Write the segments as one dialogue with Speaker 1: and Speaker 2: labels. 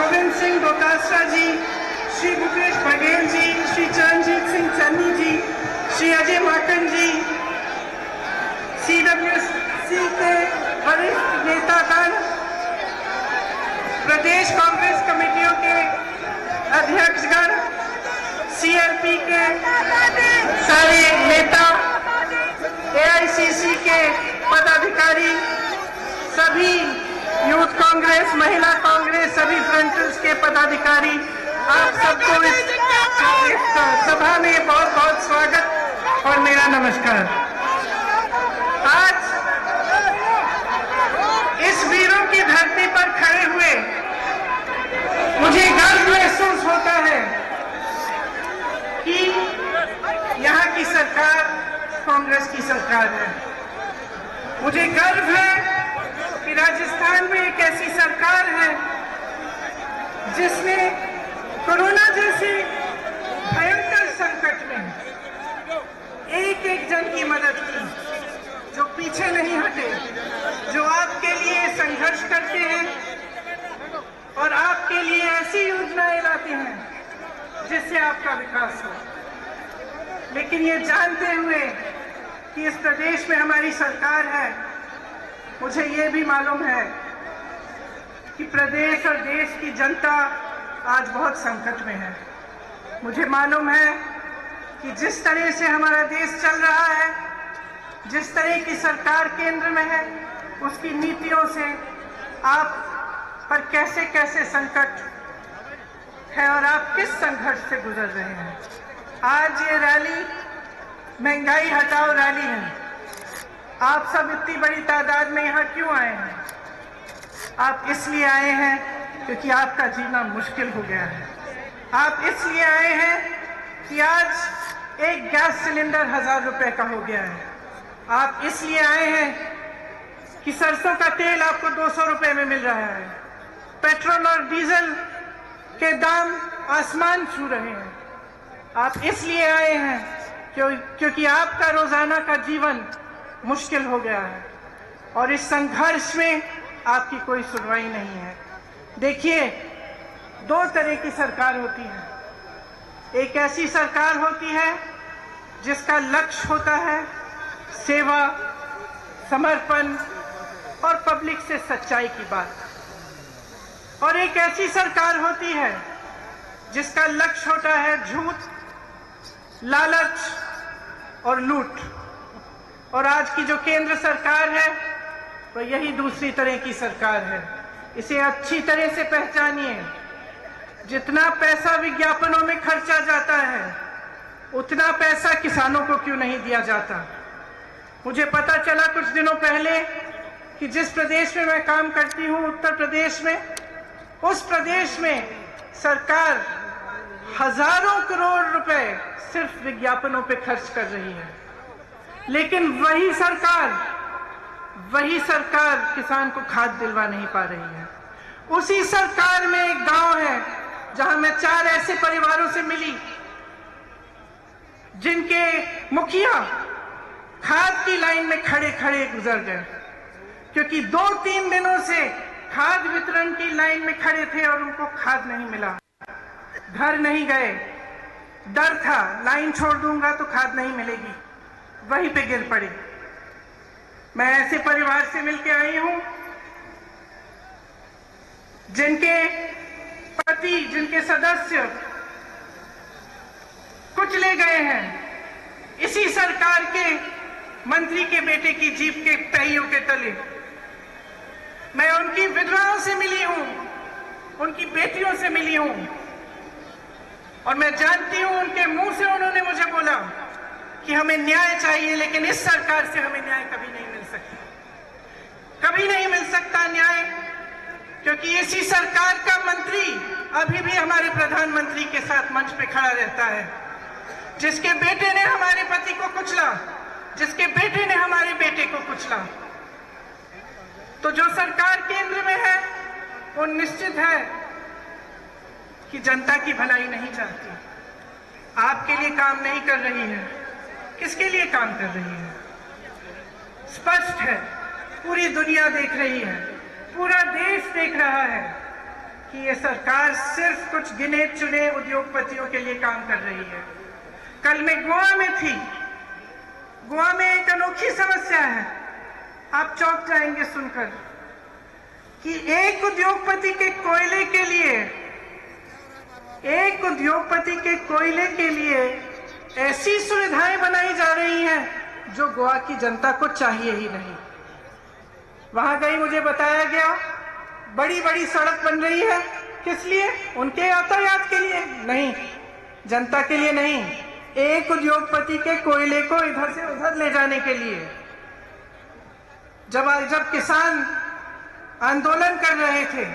Speaker 1: गोविंद सिंह डोटासरा जी, श्री भूपेश बघेल जी, श्री चरणजीत सिंह चन्नी जी, श्री अजय माकन जी, CWC के वरिष्ठ नेतागण, प्रदेश कांग्रेस कमेटियों के अध्यक्षगण, CLP के सारे नेता, AICC के पदाधिकारी, सभी यूथ कांग्रेस, महिला कांग्रेस, सभी फ्रंटल्स के पदाधिकारी, आप सबको इस सभा में बहुत बहुत स्वागत और मेरा नमस्कार। आज इस वीरों की धरती पर खड़े हुए मुझे गर्व महसूस होता है कि यहाँ की सरकार कांग्रेस की सरकार है। मुझे गर्व है कि राजस्थान में एक ऐसी सरकार है जिसने कोरोना जैसे भयंकर संकट में एक एक जन की मदद की, जो पीछे नहीं हटे, जो आपके लिए संघर्ष करते हैं और आपके लिए ऐसी योजनाएं लाते हैं जिससे आपका विकास हो। लेकिन ये जानते हुए कि इस प्रदेश में हमारी सरकार है, मुझे ये भी मालूम है कि प्रदेश और देश की जनता आज बहुत संकट में है। मुझे मालूम है कि जिस तरह से हमारा देश चल रहा है, जिस तरह की सरकार केंद्र में है, उसकी नीतियों से आप पर कैसे कैसे संकट है और आप किस संघर्ष से गुजर रहे हैं। आज ये रैली महंगाई हटाओ रैली है। आप सब इतनी बड़ी तादाद में यहाँ क्यों आए हैं? आप इसलिए आए हैं क्योंकि आपका जीना मुश्किल हो गया है। आप इसलिए आए हैं कि आज एक गैस सिलेंडर 1000 रुपए का हो गया है। आप इसलिए आए हैं कि सरसों का तेल आपको 200 रुपए में मिल रहा है। पेट्रोल और डीजल के दाम आसमान छू रहे हैं। आप इसलिए आए हैं क्योंकि आपका रोजाना का जीवन मुश्किल हो गया है और इस संघर्ष में आपकी कोई सुनवाई नहीं है। देखिए, दो तरह की सरकार होती है। एक ऐसी सरकार होती है जिसका लक्ष्य होता है सेवा, समर्पण और पब्लिक से सच्चाई की बात, और एक ऐसी सरकार होती है जिसका लक्ष्य होता है झूठ, लालच और लूट। और आज की जो केंद्र सरकार है वो यही दूसरी तरह की सरकार है। इसे अच्छी तरह से पहचानिए। जितना पैसा विज्ञापनों में खर्चा जाता है, उतना पैसा किसानों को क्यों नहीं दिया जाता? मुझे पता चला कुछ दिनों पहले कि जिस प्रदेश में मैं काम करती हूँ, उत्तर प्रदेश में, उस प्रदेश में सरकार हजारों करोड़ रुपए सिर्फ विज्ञापनों पे खर्च कर रही है। लेकिन वही सरकार किसान को खाद दिलवा नहीं पा रही है। उसी सरकार में एक गांव है जहां मैं 4 ऐसे परिवारों से मिली जिनके मुखिया खाद की लाइन में खड़े खड़े गुजर गए, क्योंकि 2-3 दिनों से खाद वितरण की लाइन में खड़े थे और उनको खाद नहीं मिला। घर नहीं गए, डर था लाइन छोड़ दूंगा तो खाद नहीं मिलेगी, वहीं पे गिर पड़े। मैं ऐसे परिवार से मिलके आई हूं जिनके पति, जिनके सदस्य कुचले गए हैं इसी सरकार के मंत्री के बेटे की जीप के पहियों के तले। मैं उनकी विधवाओं से मिली हूं, उनकी बेटियों से मिली हूं, और मैं जानती हूं उनके मुंह से उन्होंने मुझे बोला कि हमें न्याय चाहिए, लेकिन इस सरकार से हमें न्याय कभी नहीं मिल सकता, कभी नहीं मिल सकता न्याय, क्योंकि इसी सरकार का मंत्री अभी भी हमारे प्रधानमंत्री के साथ मंच पे खड़ा रहता है, जिसके बेटे ने हमारे पति को कुचला, जिसके बेटे ने हमारे बेटे को कुचला। तो जो सरकार केंद्र में है वो निश्चित है कि जनता की भलाई नहीं चाहती, आपके लिए काम नहीं कर रही है। किसके लिए काम कर रही है? स्पष्ट है, पूरी दुनिया देख रही है, पूरा देश देख रहा है कि ये सरकार सिर्फ कुछ गिने चुने उद्योगपतियों के लिए काम कर रही है। कल मैं गोवा में थी। गोवा में एक अनोखी समस्या है, आप चौंक जाएंगे सुनकर, कि एक उद्योगपति के कोयले के लिए ऐसी सुविधाएं बनाई जा रही हैं जो गोवा की जनता को चाहिए ही नहीं। वहां गई, मुझे बताया गया बड़ी बड़ी सड़क बन रही है, किस लिए? उनके यातायात के लिए नहीं, जनता के लिए नहीं, एक उद्योगपति के कोयले को इधर से उधर ले जाने के लिए। जब किसान आंदोलन कर रहे थे,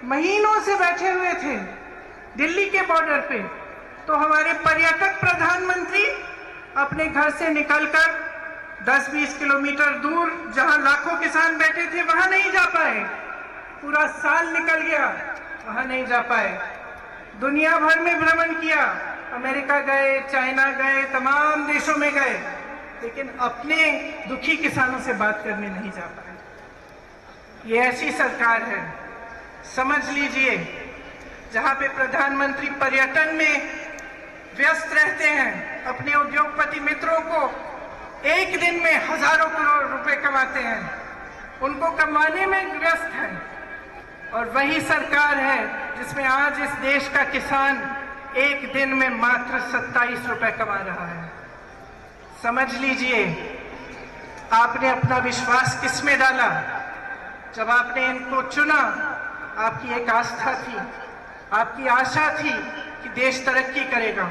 Speaker 1: महीनों से बैठे हुए थे दिल्ली के बॉर्डर पे, तो हमारे पर्यटक प्रधानमंत्री अपने घर से निकलकर 10-20 किलोमीटर दूर जहां लाखों किसान बैठे थे वहां नहीं जा पाए। पूरा साल निकल गया, वहां नहीं जा पाए। दुनिया भर में भ्रमण किया, अमेरिका गए, चाइना गए, तमाम देशों में गए, लेकिन अपने दुखी किसानों से बात करने नहीं जा पाए। ये ऐसी सरकार है, समझ लीजिए, जहां पे प्रधानमंत्री पर्यटन में व्यस्त रहते हैं, अपने उद्योगपति मित्रों को एक दिन में हजारों करोड़ रुपए कमाते हैं, उनको कमाने में व्यस्त है। और वही सरकार है जिसमें आज इस देश का किसान एक दिन में मात्र 27 रुपए कमा रहा है। समझ लीजिए, आपने अपना विश्वास किसमें डाला? जब आपने इनको चुना, आपकी एक आस्था थी, आपकी आशा थी कि देश तरक्की करेगा।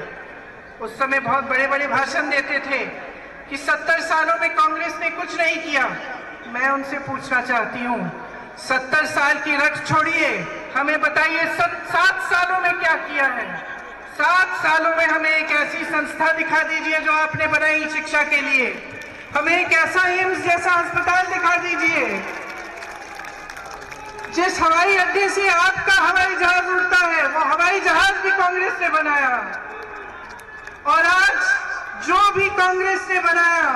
Speaker 1: उस समय बहुत बड़े बड़े भाषण देते थे कि 70 सालों में कांग्रेस ने कुछ नहीं किया। मैं उनसे पूछना चाहती हूँ, 70 साल की रट छोड़िए, हमें बताइए 7 सालों में क्या किया है। 7 सालों में हमें एक ऐसी संस्था दिखा दीजिए जो आपने बनाई शिक्षा के लिए, हमें एक ऐसा एम्स जैसा अस्पताल दिखा दीजिए। जिस हवाई अड्डे से आपका हवाई जहाज उड़ता है, वो हवाई जहाज भी कांग्रेस ने बनाया। और आज जो भी कांग्रेस ने बनाया,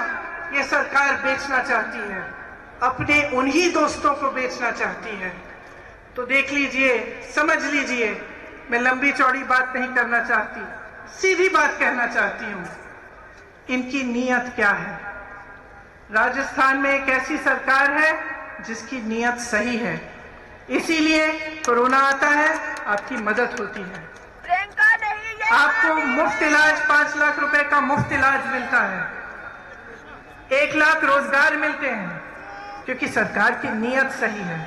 Speaker 1: ये सरकार बेचना चाहती है, अपने उन्हीं दोस्तों को बेचना चाहती है। तो देख लीजिए, समझ लीजिए, मैं लंबी चौड़ी बात नहीं करना चाहती, सीधी बात कहना चाहती हूं, इनकी नीयत क्या है। राजस्थान में एक ऐसी सरकार है जिसकी नीयत सही है, इसीलिए कोरोना आता है, आपकी मदद होती है, आपको मुफ्त इलाज, 5 लाख रुपए का मुफ्त इलाज मिलता है, 1 लाख रोजगार मिलते हैं, क्योंकि सरकार की नीयत सही है।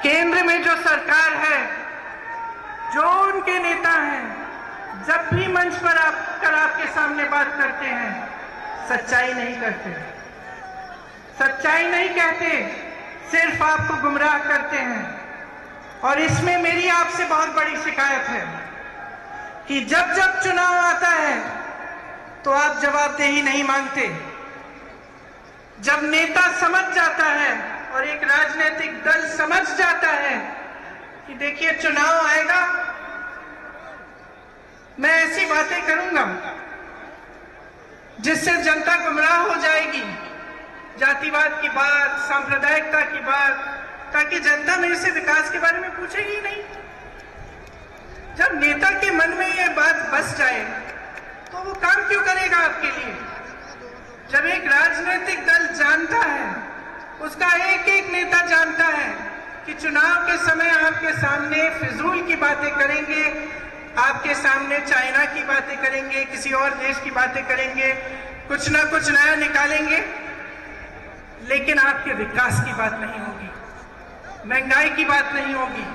Speaker 1: केंद्र में जो सरकार है, जो उनके नेता हैं, जब भी मंच पर आकर आपके सामने बात करते हैं, सच्चाई नहीं करते, सच्चाई नहीं कहते, सिर्फ आपको गुमराह करते हैं। और इसमें मेरी आपसे बहुत बड़ी शिकायत है कि जब जब चुनाव आता है तो आप जवाबदेही नहीं मांगते। जब नेता समझ जाता है और एक राजनीतिक दल समझ जाता है कि देखिए चुनाव आएगा, मैं ऐसी बातें करूंगा जिससे जनता गुमराह हो जाएगी, जातिवाद की बात, सांप्रदायिकता की बात, ताकि जनता मेरे से विकास के बारे में पूछेगी ही नहीं। जब नेता के मन में ये बात बस जाए तो वो काम क्यों करेगा आपके लिए? जब एक राजनीतिक दल जानता है, उसका एक एक नेता जानता है कि चुनाव के समय आपके सामने फिजूल की बातें करेंगे, आपके सामने चाइना की बातें करेंगे, किसी और देश की बातें करेंगे, कुछ ना कुछ नया निकालेंगे, लेकिन आपके विकास की बात नहीं होगी, महंगाई की बात नहीं होगी,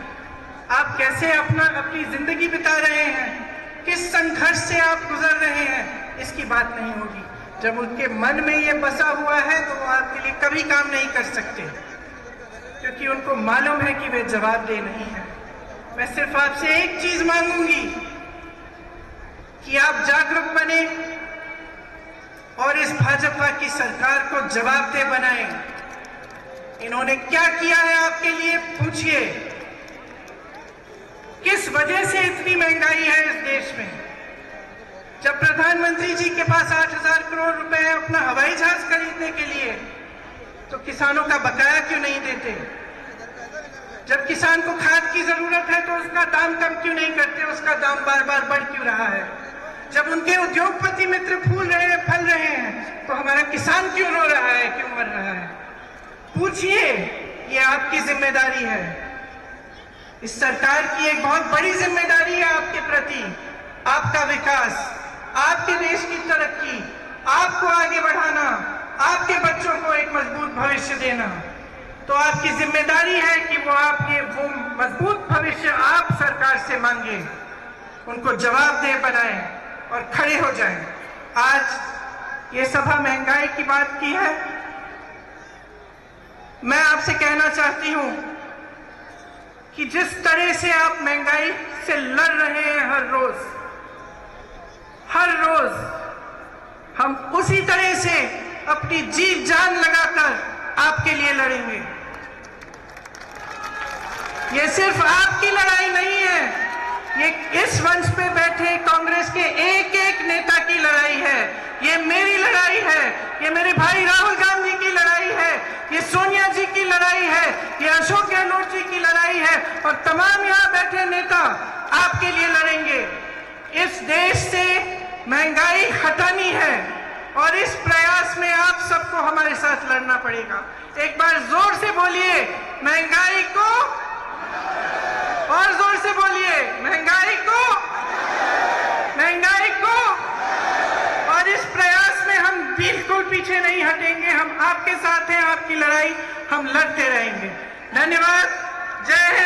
Speaker 1: आप कैसे अपनी जिंदगी बिता रहे हैं, किस संघर्ष से आप गुजर रहे हैं, इसकी बात नहीं होगी। जब उनके मन में ये बसा हुआ है तो वो आपके लिए कभी काम नहीं कर सकते, क्योंकि उनको मालूम है कि वे जवाबदेह नहीं है। मैं सिर्फ आपसे एक चीज मांगूंगी कि आप जागरूक बने और इस भाजपा की सरकार को जवाबदेह बनाएं। इन्होंने क्या किया है आपके लिए, पूछिए। किस वजह से इतनी महंगाई है इस देश में? जब प्रधानमंत्री जी के पास 8,000 करोड़ रुपए है अपना हवाई जहाज खरीदने के लिए, तो किसानों का बकाया क्यों नहीं देते? जब किसान को खाद की जरूरत है तो उसका दाम कम क्यों नहीं करते, उसका दाम बार बार बढ़ क्यों रहा है? जब उनके उद्योगपति मित्र फूल रहे हैं, फल रहे हैं, तो हमारा किसान क्यों रो रहा है, क्यों मर रहा है? पूछिए, ये आपकी जिम्मेदारी है। इस सरकार की एक बहुत बड़ी जिम्मेदारी है आपके प्रति। आपका विकास, आपके देश की तरक्की, आपको आगे बढ़ाना, आपके बच्चों को एक मजबूत भविष्य देना। तो आपकी जिम्मेदारी है कि वो मजबूत भविष्य आप सरकार से मांगे, उनको जवाबदेह बनाएं और खड़े हो जाएं। आज ये सभा महंगाई की बात की है। मैं आपसे कहना चाहती हूं कि जिस तरह से आप महंगाई से लड़ रहे हैं हर रोज हम उसी तरह से अपनी जीत जान लगाकर आपके लिए लड़ेंगे। ये सिर्फ आपकी लड़ाई नहीं है, ये इस मंच पे बैठे कांग्रेस के एक एक नेता की लड़ाई है। ये मेरी लड़ाई है, ये मेरे भाई राहुल गांधी की लड़ाई है, ये सोनिया जी की लड़ाई है, ये अशोक गहलोत जी की लड़ाई है, और तमाम यहाँ बैठे नेता आपके लिए लड़ेंगे। इस देश से महंगाई हटानी है और इस प्रयास में आप सबको हमारे साथ लड़ना पड़ेगा। एक बार जोर से बोलिए, महंगाई को, और जोर से बोलिए, महंगाई को, महंगाई को। और इस प्रयास में हम बिल्कुल पीछे नहीं हटेंगे, हम आपके साथ हैं, आपकी लड़ाई हम लड़ते रहेंगे। धन्यवाद। जय हिंद।